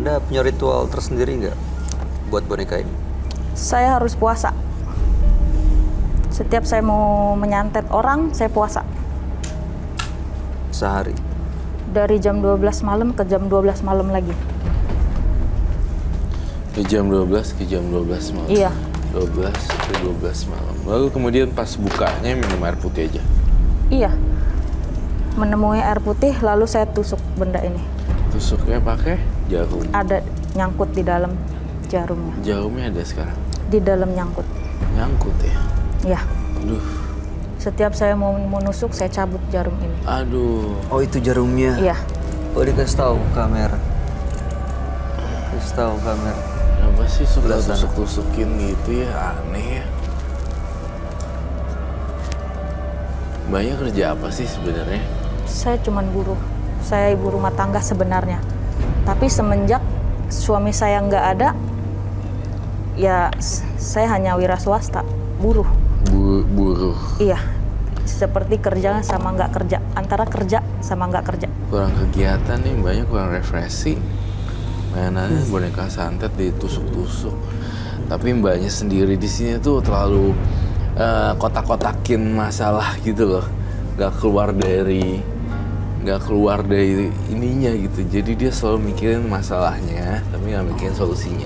Anda punya ritual tersendiri nggak buat boneka ini? Saya harus puasa. Setiap saya mau menyantet orang, saya puasa. Sehari? Dari jam 12 malam ke jam 12 malam lagi. Ke jam 12 ke jam 12 malam? Iya. 12 ke 12 malam. Lalu kemudian pas bukanya minum air putih aja? Iya. Menemui air putih, lalu saya tusuk benda ini. Tusuknya pakai jarum? Ada nyangkut di dalam jarumnya. Jarumnya ada sekarang? Di dalam nyangkut. Nyangkut ya? Iya. Aduh. Setiap saya mau menusuk, saya cabut jarum ini. Aduh. Oh itu jarumnya? Iya. Oh dikasih tahu kamera. Kasih tahu kamera. Kenapa sih suka Sebelah sana. tusuk-tusukin gitu ya? Aneh ya. Mbaknya kerja apa sih sebenarnya? Saya cuman buruh. Saya ibu rumah tangga sebenarnya. Tapi semenjak suami saya nggak ada, ya saya hanya wira swasta, buruh. Buruh. Iya, seperti kerja sama nggak kerja, antara kerja sama nggak kerja. Kurang kegiatan nih, mbaknya kurang refreshing. Mainannya boneka santet ditusuk-tusuk. Tapi mbaknya sendiri di sini tuh terlalu kotak-kotakin masalah gitu loh. Gak keluar dari ininya gitu. Jadi dia selalu mikirin masalahnya, tapi gak mikirin solusinya.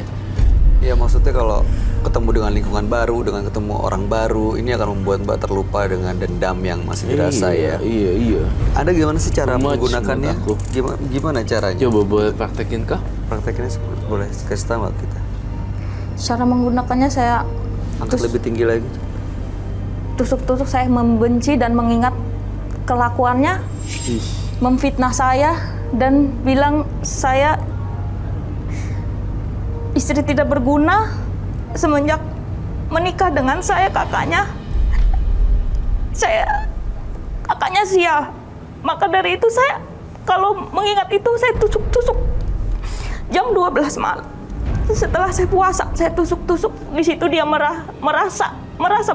Ya maksudnya kalau ketemu dengan lingkungan baru, dengan ketemu orang baru, ini akan membuat Mbak terlupa dengan dendam yang masih dirasa ya. Iya. Anda gimana sih cara Too much menggunakannya? menurut aku. Gimana caranya? Coba boleh praktekin kah? Prakteknya boleh kasih tahu nggak kita? Cara menggunakannya saya Angkat lebih tinggi lagi. tusuk-tusuk, saya membenci dan mengingat kelakuannya, memfitnah saya dan bilang saya istri tidak berguna semenjak menikah dengan saya, kakaknya sia. Maka dari itu saya kalau mengingat itu saya tusuk-tusuk jam 12 malam. Setelah saya puasa, saya tusuk-tusuk. Di situ dia merasa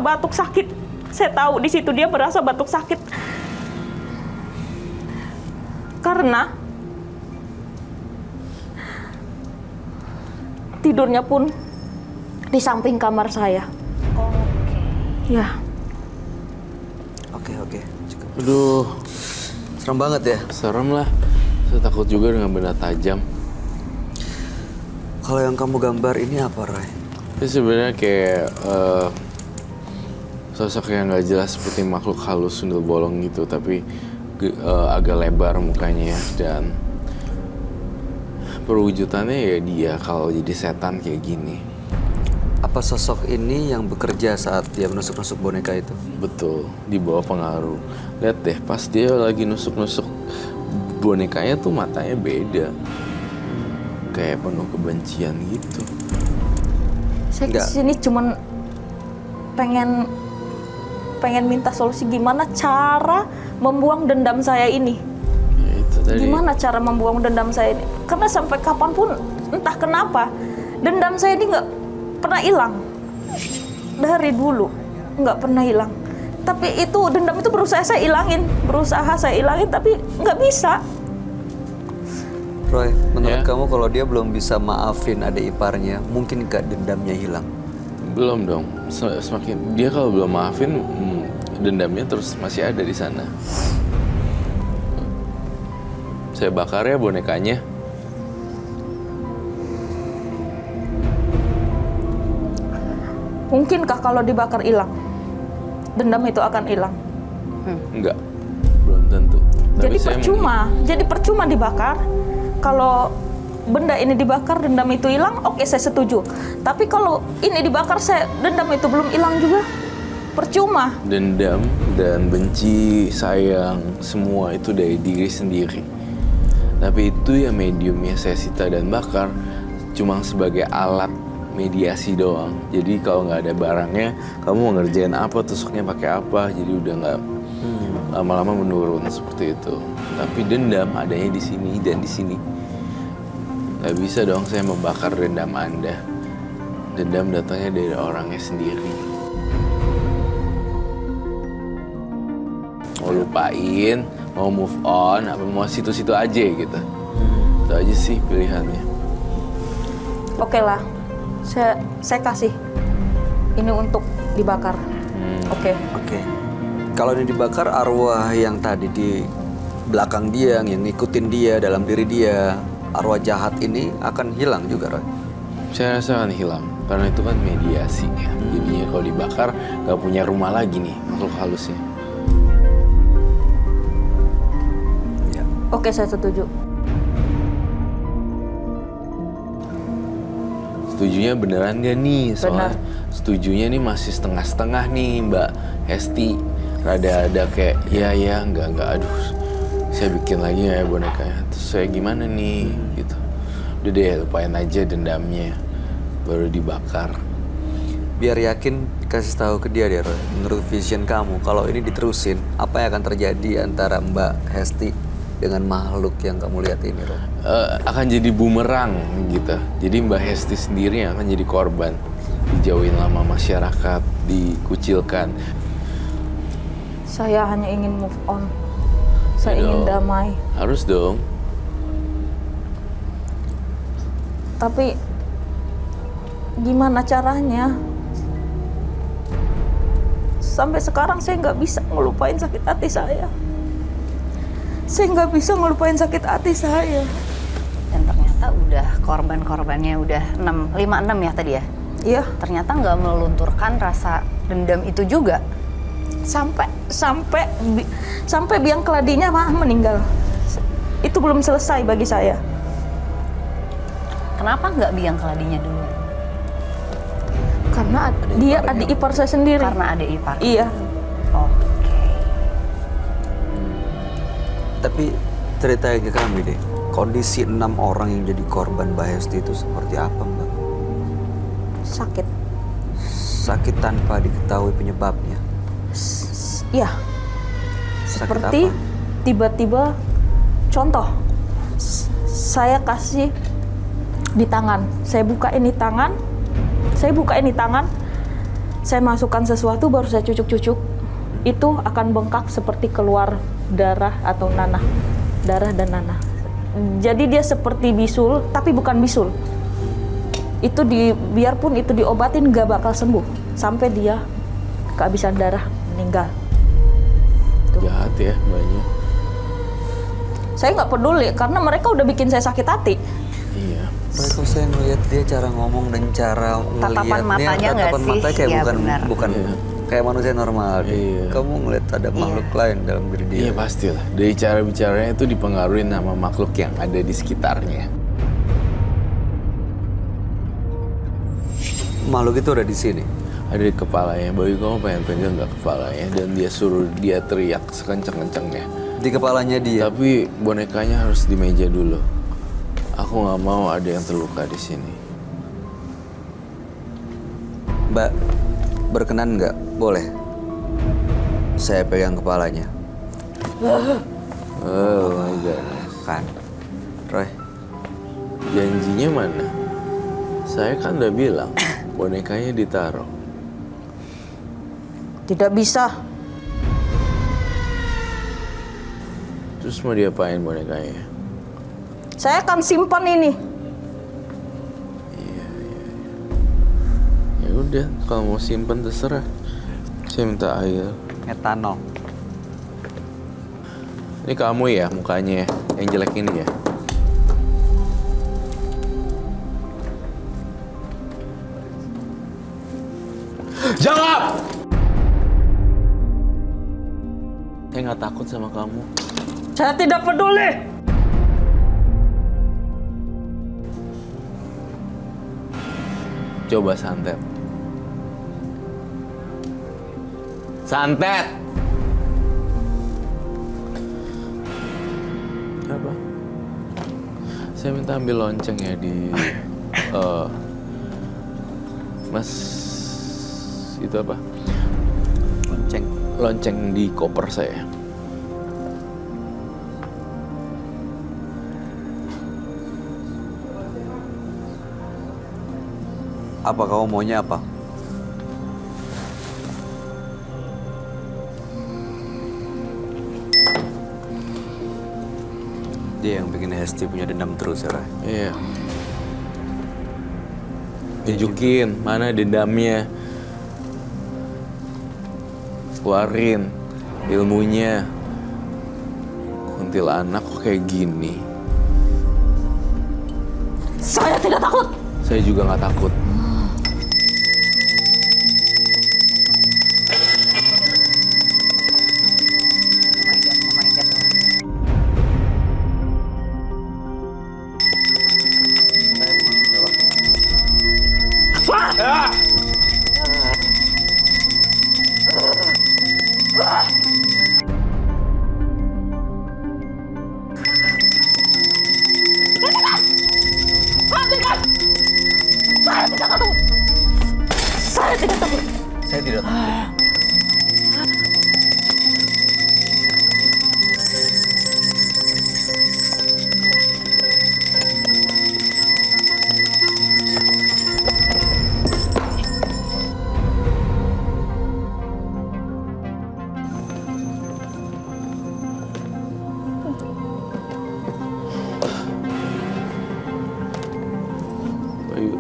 batuk sakit. Saya tahu di situ dia merasa batuk sakit. Karena tidurnya pun di samping kamar saya. Oke. Ya, Oke. Cukup. Aduh, Serem banget ya. serem lah. Saya takut juga dengan benda tajam. Kalau yang kamu gambar ini apa, Ray? Ini sebenarnya kayak sosok yang nggak jelas seperti makhluk halus sundel bolong gitu, tapi agak lebar mukanya dan perwujudannya ya dia kalau jadi setan kayak gini. Apa sosok ini yang bekerja saat dia menusuk-nusuk boneka itu? Betul, di bawah pengaruh. Lihat deh, pas dia lagi nusuk-nusuk bonekanya tuh matanya beda. Kayak penuh kebencian gitu. saya Enggak. kesini cuman pengen minta solusi gimana cara membuang dendam saya ini. Ya itu tadi. Gimana cara membuang dendam saya ini? Karena sampai kapanpun, entah kenapa, dendam saya ini nggak pernah hilang. Dari dulu, nggak pernah hilang. Tapi itu, dendam itu berusaha saya ilangin, tapi nggak bisa. Roy, menurut Ya. kamu kalau dia belum bisa maafin adik iparnya, mungkin nggak dendamnya hilang? Belum dong. Semakin dia kalau belum maafin, dendamnya terus masih ada di sana. Saya bakar ya bonekanya. Mungkinkah kalau dibakar hilang? Dendam itu akan hilang. Enggak, belum tentu. Jadi saya percuma dibakar. Kalau benda ini dibakar, dendam itu hilang, oke saya setuju. Tapi kalau ini dibakar, dendam itu belum hilang juga. Percuma. dendam dan benci, sayang, semua itu dari diri sendiri. Tapi itu ya mediumnya saya sita dan bakar cuma sebagai alat mediasi doang. Jadi kalau nggak ada barangnya, kamu mau ngerjain apa, tusuknya pakai apa, jadi udah nggak lama-lama menurun seperti itu. Tapi dendam adanya di sini dan di sini. Nggak bisa dong saya membakar dendam Anda. Dendam datangnya dari orangnya sendiri. Mau lupain, mau move on, apa mau situ-situ aja gitu. Itu aja sih pilihannya. Oke lah, saya kasih. Ini untuk dibakar. Oke. Oke. Kalau ini dibakar, arwah yang tadi di belakang dia, yang ngikutin dia, dalam diri dia, arwah jahat ini akan hilang juga, Roy. Saya rasa akan hilang, karena itu kan mediasi ya. Jadinya kalau dibakar, nggak punya rumah lagi nih makhluk halusnya. Ya. Oke, saya setuju. Setujunya beneran gak nih? Soalnya Benar. setujunya nih masih setengah-setengah nih Mbak Hesti. Rada ada kayak, ya, enggak, aduh. Saya bikin lagi ya bonekanya. Terus saya gimana nih, gitu. Udah deh, lupain aja dendamnya. Baru dibakar. Biar yakin, kasih tahu ke dia deh, Roy. Menurut vision kamu, kalau ini diterusin, apa yang akan terjadi antara Mbak Hesti dengan makhluk yang kamu lihat ini, Roy? Akan jadi bumerang gitu. Jadi Mbak Hesti sendiri yang akan jadi korban. Dijauhin lama masyarakat, dikucilkan. Saya hanya ingin move on. Saya ingin damai. Harus dong. Tapi gimana caranya? Sampai sekarang saya nggak bisa ngelupain sakit hati saya. Saya nggak bisa ngelupain sakit hati saya. Dan ternyata udah korban-korbannya udah 5-6 ya tadi ya? Iya, Ternyata nggak melunturkan rasa dendam itu juga. sampai biang keladinya mah meninggal. Itu belum selesai bagi saya. Kenapa nggak biang keladinya dulu? Karena dia adik ipar saya sendiri. Karena ada ipar. Iya. Oke. Tapi ceritain ke kami deh, kondisi 6 orang yang jadi korban Mbak Hesti itu seperti apa, Mbak? Sakit. Sakit tanpa diketahui penyebabnya. Iya. Sakit Seperti apa? tiba-tiba, contoh, saya kasih di tangan. Saya buka ini tangan. Saya masukkan sesuatu, baru saya cucuk-cucuk. Itu akan bengkak seperti keluar darah atau nanah. Darah dan nanah. Jadi dia seperti bisul, tapi bukan bisul. Itu biarpun itu diobatin gak bakal sembuh. Sampai dia kehabisan darah, meninggal. Tuh. Jahat ya banyak. Saya nggak peduli, karena mereka udah bikin saya sakit hati. Iya. Tapi kalau saya ngelihat dia cara ngomong dan cara Tatapan matanya ngelihatnya, nggak tatapan sih? matanya kayak Iya, bukan benar. Iya. kayak manusia normal. Iya. Kamu ngeliat ada makhluk lain dalam diri dia. Iya pastilah. Dari cara bicaranya itu dipengaruhi sama makhluk yang ada di sekitarnya. Makhluk itu ada di sini. Ada di kepalanya. Bayu kamu pengen pegang nggak kepalanya? Dan dia suruh dia teriak sekenceng-kencengnya. Di kepalanya dia. Tapi bonekanya harus di meja dulu. Aku nggak mau ada yang terluka di sini. Mbak, berkenan nggak? Boleh. Saya pegang kepalanya. Oh my god. Kan, Roy. Janjinya mana? Saya kan udah bilang bonekanya ditaruh. Tidak bisa. Terus mau diapain bonekanya? Saya akan simpan ini. Ya udah, kalau mau simpen terserah. Saya minta air. Etanol. Ini kamu ya mukanya, yang jelek ini ya? Jawab! Saya nggak takut sama kamu. Saya tidak peduli. Coba santet. Santet! Apa? Saya minta ambil lonceng ya di... Mas... Itu apa? Lonceng. Lonceng di koper saya. Apa kamu maunya apa? Dia yang bikin Hesti punya dendam terus ya, Roy? Iya. Tunjukin mana dendamnya. Keluarin ilmunya. Kuntilanak kok kayak gini. Saya tidak takut. Saya juga nggak takut. Oh my god, oh my god, oh my god. Hentikan! Saya tidak takut. Saya tidak takut. Saya tidak takut. Ayo.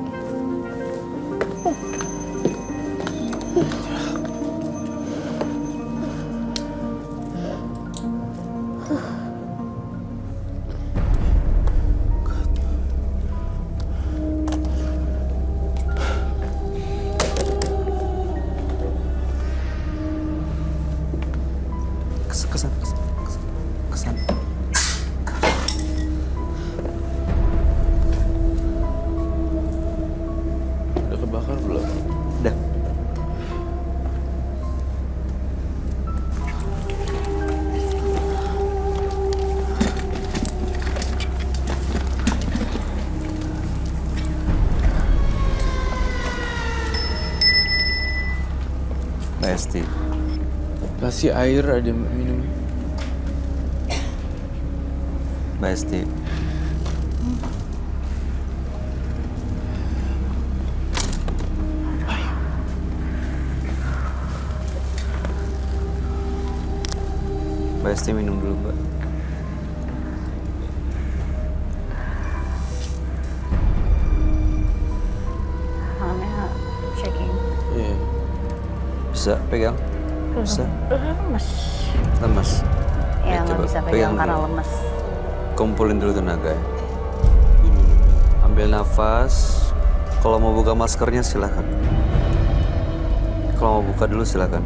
Kesana. Udah kebakar belum? Udah. Mbak Esti, Kasih air ada minum. Mbak Esti. Mbak Esti minum dulu, Mbak. Tangannya shaking. Iya. Bisa pegang? Bisa. Lemes. Lemas. Ya nggak coba bisa pegang pegang karena dulu. lemes. Kumpulin dulu tenaga ya. Ambil nafas. Kalau mau buka maskernya silakan. Kalau mau buka dulu silakan.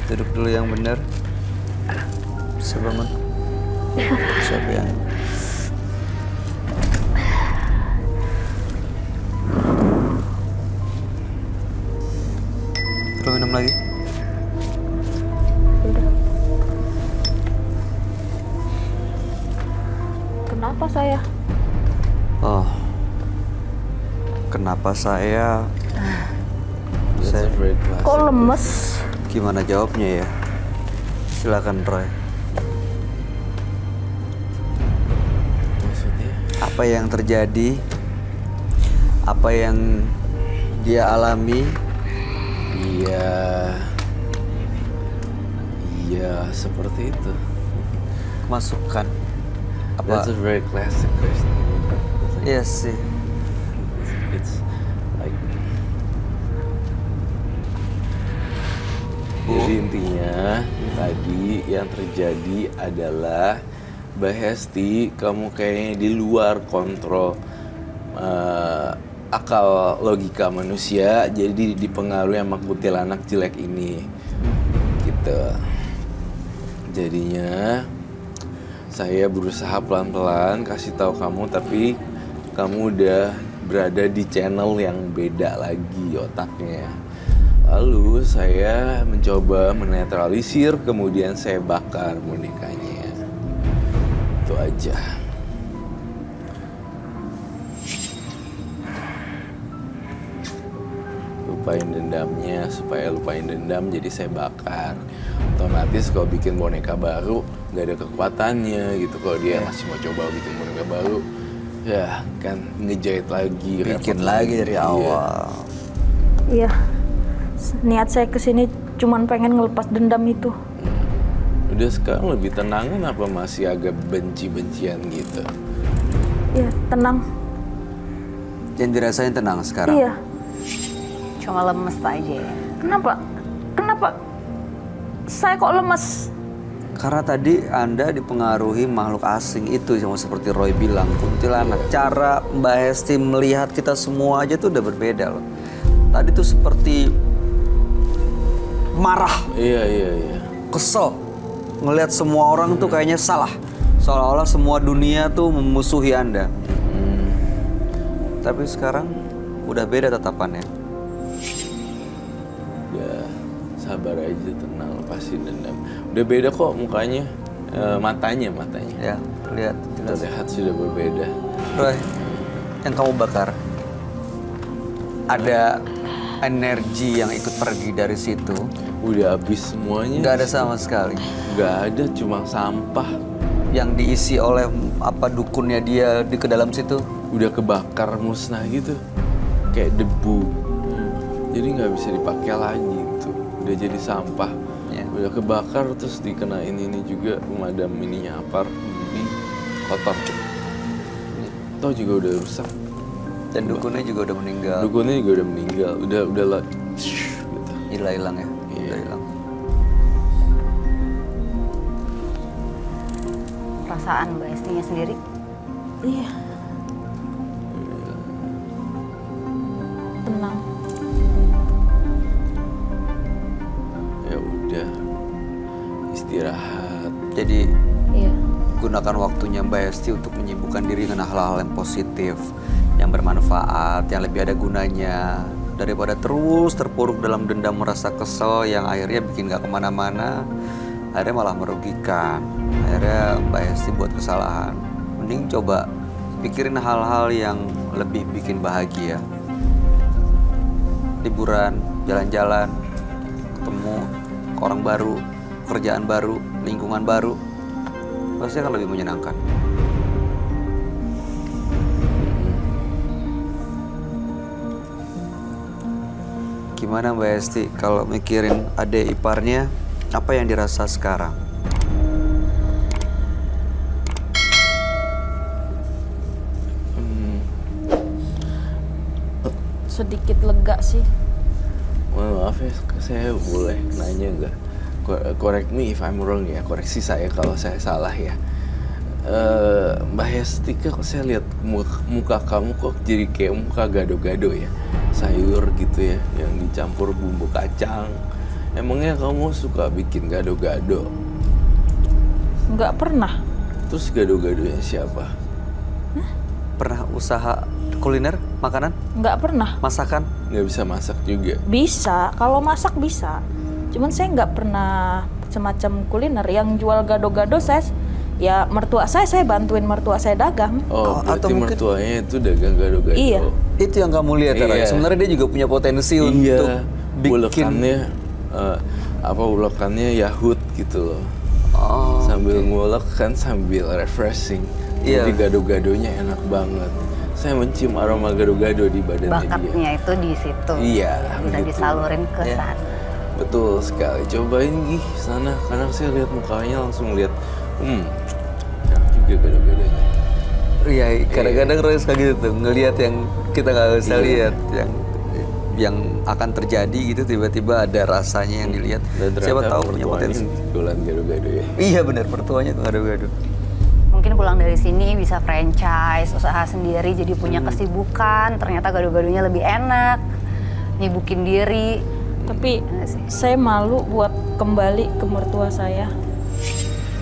Duduk dulu yang benar. Bisa bangun. Siapa yang? Perlu minum lagi? Kenapa saya? Oh. Kenapa saya? That's a very classic. Kok lemes? Gimana jawabnya ya? Silakan Roy. Maksudnya? Apa yang terjadi? Apa yang dia alami? Iya, seperti itu. Masukkan. That's Apa? a very classic question. Iya sih. It's like. Bu. Jadi intinya tadi yang terjadi adalah Mbak Hesti, kamu kayaknya di luar kontrol akal logika manusia, jadi dipengaruhi sama kuntilanak jelek ini, gitu. Jadinya saya berusaha pelan-pelan kasih tahu kamu, tapi kamu udah berada di channel yang beda lagi otaknya. Lalu saya mencoba menetralisir, kemudian saya bakar bonekanya. Itu aja. Lupain dendamnya, supaya lupain dendam jadi saya bakar. Otomatis kalau bikin boneka baru nggak ada kekuatannya gitu. Kalau dia masih mau coba bikin boneka baru, ya kan ngejahit lagi, Bikin repot lagi dari Iya. awal. Iya. Niat saya kesini cuman pengen ngelepas dendam itu. Udah sekarang lebih tenang kan apa masih agak benci-bencian gitu? Iya, tenang. Yang dirasain tenang sekarang. Iya. Cuma lemes aja ya. Kenapa? Kenapa? Saya kok lemes? Karena tadi Anda dipengaruhi makhluk asing itu, sama seperti Roy bilang, kuntilanak. Cara Mbak Hesti melihat kita semua aja tuh udah berbeda loh. Tadi tuh seperti marah, Iya. kesel, ngelihat semua orang tuh kayaknya salah. Seolah-olah semua dunia tuh memusuhi Anda. Tapi sekarang udah beda tatapannya. Ya sabar aja, tenang, lepasin dendam. Udah beda kok mukanya, matanya. Ya, lihat. Kita lihat sudah berbeda. Roy, yang kamu bakar, ada energi yang ikut pergi dari situ. Udah habis semuanya. Nggak ada sama sekali. Nggak ada, cuma sampah. Yang diisi oleh apa dukunnya dia di ke dalam situ. Udah kebakar musnah gitu, kayak debu. Jadi nggak bisa dipakai lagi gitu. Udah jadi sampah. Ya. Udah kebakar terus dikenain ini juga pemadam ininya apar, ini kotor. Toh juga udah rusak. Dan dukunnya juga udah meninggal. Dukunnya juga udah meninggal. Udah lah, gitu. Hilang ya. Iya. Udah hilang. Perasaan Mbak Hestinya sendiri? Iya. Tenang. Ya udah, istirahat. Jadi Iya. gunakan waktunya Mbak Hesti untuk menyibukkan diri dengan hal-hal yang positif, yang bermanfaat, yang lebih ada gunanya, daripada terus terpuruk dalam dendam, merasa kesel yang akhirnya bikin gak kemana-mana, akhirnya malah merugikan. Akhirnya Mbak Hesti buat kesalahan. Mending coba pikirin hal-hal yang lebih bikin bahagia. Liburan, jalan-jalan, ketemu orang baru, kerjaan baru, lingkungan baru, pasti akan lebih menyenangkan. Gimana Mbak Hesti kalau mikirin adik iparnya, apa yang dirasa sekarang? Sedikit lega sih. Maaf ya, saya boleh nanya nggak? Correct me if I'm wrong ya, koreksi saya kalau saya salah ya. Mbak Hesti, kok saya lihat muka kamu kok jadi kayak muka gado-gado ya, sayur gitu ya, yang dicampur bumbu kacang. Emangnya kamu suka bikin gado-gado? Nggak pernah. Terus gado-gadonya siapa? Pernah usaha kuliner, makanan, Nggak pernah. masakan? Nggak bisa masak juga. Bisa, kalau masak bisa. Cuman saya nggak pernah semacam kuliner yang jual gado-gado. Saya, ya mertua saya bantuin mertua saya dagang. Oh, atau berarti mungkin- mertuanya itu dagang gado-gado. Iya. Itu yang kamu lihat ya, Ray? Iya. Sebenarnya dia juga punya potensi untuk Iya, bikin. ulekannya ulekannya Yahut gitu loh. Oh, Sambil ngulek kan sambil refreshing. Iya. Jadi gado-gadonya enak banget. Saya mencium aroma gado-gado di badannya dia. Bakatnya itu di situ. Iya, Bisa begitu. disalurin ke Iya. sana. Betul sekali. Cobain gih sana. Karena saya lihat mukanya langsung lihat, enak juga gado-gadonya. Iya, kadang-kadang Roy suka gitu tuh, ngelihat yang kita nggak bisa Iya. lihat, yang akan terjadi gitu, tiba-tiba ada rasanya yang dilihat. Dan Siapa ternyata tahu punya mertuanya potensi. jualan gado-gado ya. Iya benar, pertuanya tuh gado-gado. Mungkin pulang dari sini bisa franchise, usaha sendiri, jadi punya kesibukan. Ternyata gado-gadonya lebih enak, nyibukin diri. Tapi Enggak sih? saya malu buat kembali ke mertua saya.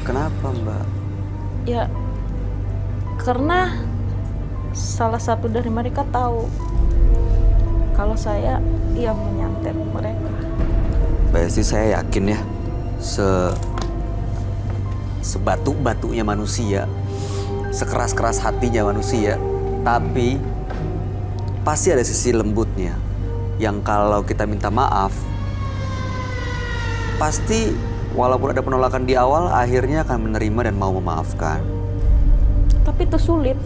Kenapa Mbak? Ya, karena salah satu dari mereka tahu kalau saya yang menyantet mereka. Mbak Hesti, saya yakin ya, sebatu-batunya manusia, sekeras-keras hatinya manusia, tapi pasti ada sisi lembutnya yang kalau kita minta maaf, pasti walaupun ada penolakan di awal, akhirnya akan menerima dan mau memaafkan. Tapi itu sulit.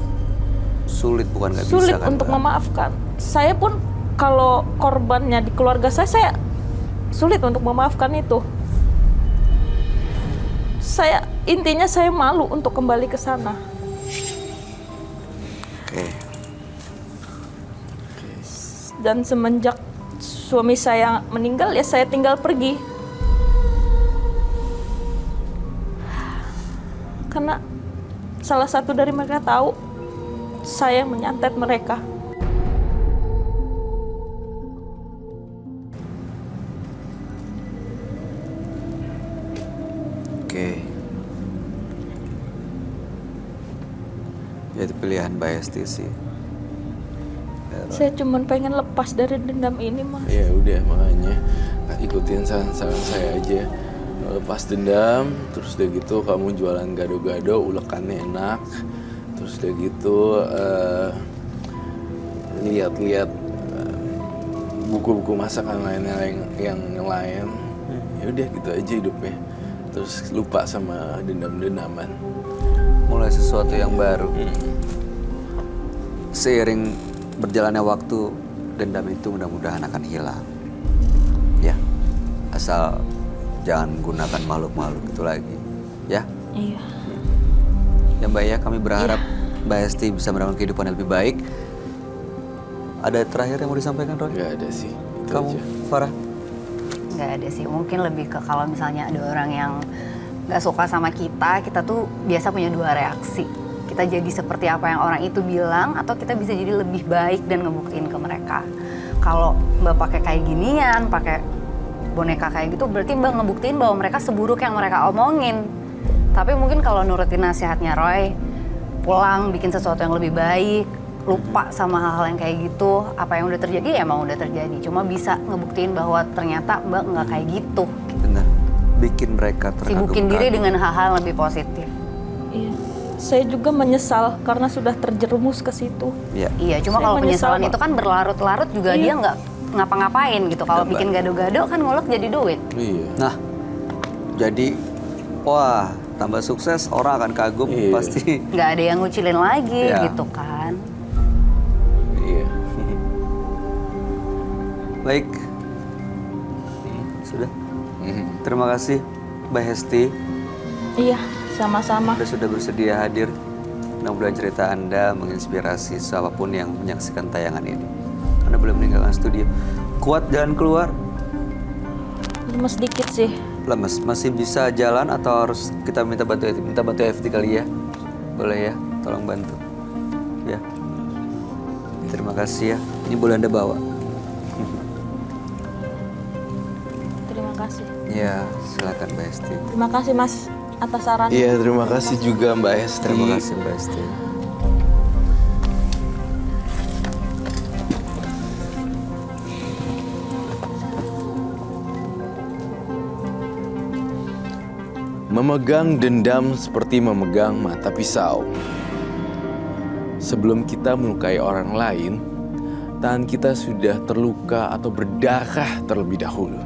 Sulit bukan nggak bisa Sulit kan, untuk Mbak? memaafkan. Saya pun kalau korbannya di keluarga saya sulit untuk memaafkan itu. intinya saya malu untuk kembali ke sana. Oke. Dan semenjak suami saya meninggal, ya saya tinggal pergi. Karena salah satu dari mereka tahu saya menyantet mereka. Oke. Ya, itu pilihan Mbak Esti sih. Saya cuma pengen lepas dari dendam ini, Mas. Ya udah, makanya ikutin saran-saran saya aja. Lepas dendam, terus udah gitu kamu jualan gado-gado, ulekannya enak. Terus udah gitu lihat-lihat buku-buku masakan lainnya yang lain. Ya udah gitu aja hidupnya. Terus lupa sama dendam-dendaman. Mulai sesuatu yang baru. Seiring berjalannya waktu, dendam itu mudah-mudahan akan hilang. Ya, asal jangan gunakan makhluk-makhluk itu lagi. Ya, Iya. ya Mbak ya, kami berharap Mbak Esti bisa mendapatkan kehidupan yang lebih baik. Ada terakhir yang mau disampaikan, Roy? Nggak ada sih, itu Kamu, aja. Farah? Nggak ada sih, mungkin lebih ke kalau misalnya ada orang yang nggak suka sama kita tuh biasa punya dua reaksi. Kita jadi seperti apa yang orang itu bilang, atau kita bisa jadi lebih baik dan ngebuktiin ke mereka. Kalau Mbak pakai kayak ginian, pakai boneka kayak gitu, berarti Mbak ngebuktiin bahwa mereka seburuk yang mereka omongin. Tapi mungkin kalau nurutin nasihatnya Roy, pulang bikin sesuatu yang lebih baik, lupa sama hal-hal yang kayak gitu. Apa yang udah terjadi ya emang udah terjadi. Cuma bisa ngebuktiin bahwa ternyata Mbak nggak kayak gitu. Benar. Bikin mereka terkagum-kagum. Sibukin diri dengan hal-hal yang lebih positif. Iya. Saya juga menyesal karena sudah terjerumus ke situ. Ya. Iya, cuma Saya kalau menyesal, penyesalan Mbak. itu kan berlarut-larut juga Iya. dia nggak ngapa-ngapain gitu. Kalau Mbak. bikin gado-gado kan ngulek jadi duit. Iya. Nah, jadi wah, tambah sukses, orang akan kagum Iya. pasti. Nggak ada yang ngucilin lagi Iya. gitu kan. Iya. Baik. Sudah. Terima kasih Mbak Hesti. Iya, sama-sama. Sudah bersedia hadir. Mudah-mudahan cerita Anda menginspirasi siapapun yang menyaksikan tayangan ini. Anda boleh meninggalkan studio. Kuat jalan keluar. Lemes dikit sih. Lemes, masih bisa jalan atau harus kita minta bantu FT kali ya? Boleh ya, tolong bantu. Ya. Terima kasih ya. Ini boleh Anda bawa. Terima kasih. Ya, silakan Mbak Hesti. Terima kasih Mas atas sarannya. Iya, terima kasih juga Mbak Esti. Terima kasih Mbak Hesti. Memegang dendam seperti memegang mata pisau. Sebelum kita melukai orang lain, tangan kita sudah terluka atau berdarah terlebih dahulu.